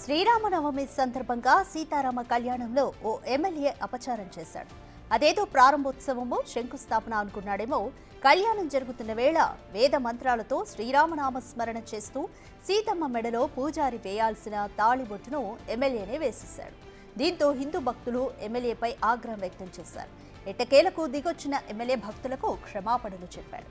శ్రీరామనవమి సందర్భంగా సీతారామ కళ్యాణంలో ఓ ఎమ్మెల్యే అపచారం చేశాడు. అదేదో ప్రారంభోత్సవమో శంకుస్థాపన అనుకున్నాడేమో. కళ్యాణం జరుగుతున్న వేళ వేద మంత్రాలతో శ్రీరామనామ స్మరణ చేస్తూ సీతమ్మ మెడలో పూజారి వేయాల్సిన తాళిబొట్టును ఎమ్మెల్యేనే వేసేశాడు. దీంతో హిందూ భక్తులు ఎమ్మెల్యేపై ఆగ్రహం వ్యక్తం చేశారు. ఎట్టకేలకు దిగొచ్చిన ఎమ్మెల్యే భక్తులకు క్షమాపణలు చెప్పాడు.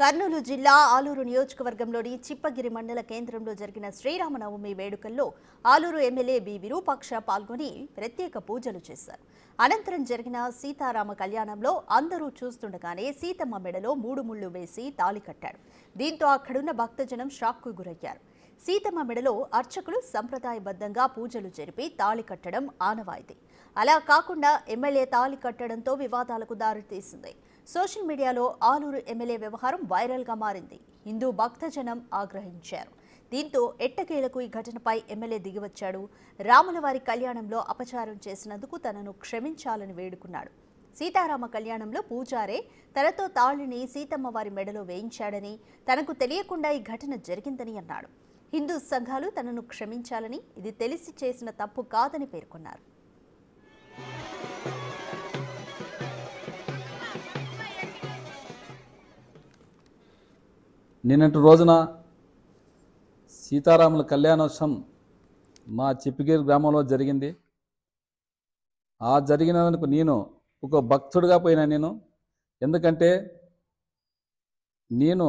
కర్నూలు జిల్లా ఆలూరు నియోజకవర్గంలోని చిప్పగిరి మండల కేంద్రంలో జరిగిన శ్రీరామనవమి వేడుకల్లో ఆలూరు ఎమ్మెల్యే బి విరూపాక్ష పాల్గొని ప్రత్యేక పూజలు చేశారు. అనంతరం జరిగిన సీతారామ కళ్యాణంలో అందరూ చూస్తుండగానే సీతమ్మ మెడలో 3 ముళ్లు వేసి తాళి కట్టాడు. దీంతో అక్కడున్న భక్తజనం షాక్కు గురయ్యారు. సీతమ్మ మెడలో అర్చకులు సంప్రదాయబద్ధంగా పూజలు జరిపి తాళి కట్టడం ఆనవాయితీ. అలా కాకుండా ఎమ్మెల్యే తాళి కట్టడంతో వివాదాలకు దారితీసింది. సోషల్ మీడియాలో ఆలూరు ఎమ్మెల్యే వ్యవహారం వైరల్గా మారింది. హిందూ భక్తజనం ఆగ్రహించారు. దీంతో ఎట్టకేలకు ఈ ఘటనపై ఎమ్మెల్యే దిగివచ్చాడు. రాములవారి కళ్యాణంలో అపచారం చేసినందుకు తనను క్షమించాలని వేడుకున్నాడు. సీతారామ కళ్యాణంలో పూజారే తనతో తాళిని సీతమ్మ వారి మెడలో వేయించాడని, తనకు తెలియకుండా ఈ ఘటన జరిగిందని అన్నాడు. హిందూ సంఘాలు తనను క్షమించాలని, ఇది తెలిసి చేసిన తప్పు కాదని పేర్కొన్నారు. నిన్నటి రోజున సీతారాముల కళ్యాణోత్సవం మా చిప్పగిరి గ్రామంలో జరిగింది. ఆ జరిగినందుకు నేను ఒక భక్తుడిగా పోయినా. ఎందుకంటే నేను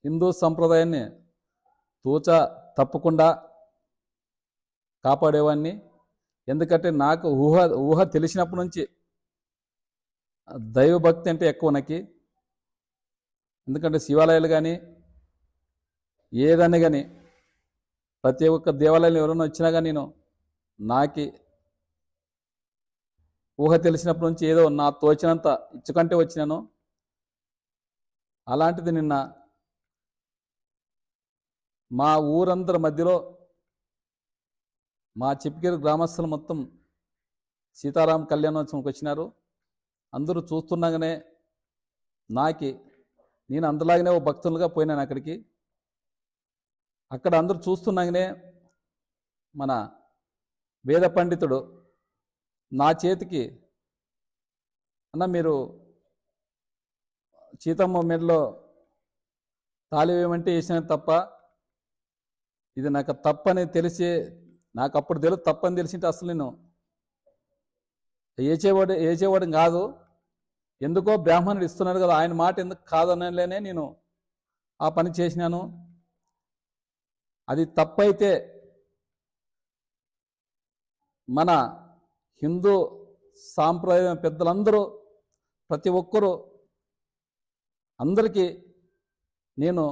హిందూ సంప్రదాయాన్ని తూచా తప్పకుండా కాపాడేవాడిని. ఎందుకంటే నాకు ఊహ తెలిసినప్పటి నుంచి దైవభక్తి అంటే ఎక్కువ నాకు. ఎందుకంటే శివాలయాలు కానీ ఏదన్నా కానీ ప్రతి ఒక్క దేవాలయాలు ఎవరైనా వచ్చినా కానీ నాకు ఊహ తెలిసినప్పటి నుంచి ఏదో నా తోచినంత ఇచ్చుకంటే వచ్చినాను. అలాంటిది నిన్న మా ఊరందరి మధ్యలో మా చిప్పగిరి గ్రామస్తులు మొత్తం సీతారామ కళ్యాణోత్సవంకి వచ్చినారు. అందరూ చూస్తున్నాగానే నేను అందులాగానే ఓ భక్తులుగా పోయినాను అక్కడికి. అక్కడ అందరూ చూస్తున్నాగానే మన వేద పండితుడు నా చేతికి, అన్న మీరు సీతమ్మ మెడలో తాళి వేయమంటే వేసిన తప్ప, ఇది నాకు తప్పని తెలిసి, నాకు అప్పుడు తెలుసు తప్పని తెలిసింటే అసలు నేను ఏచేవాడు కాదు. ఎందుకో బ్రాహ్మణుడు ఇస్తున్నాడు కదా, ఆయన మాట ఎందుకు కాదనలేనే నేను ఆ పని చేసినాను. అది తప్పైతే మన హిందూ సాంప్రదాయం పెద్దలందరూ ప్రతి ఒక్కరూ అందరికీ నేను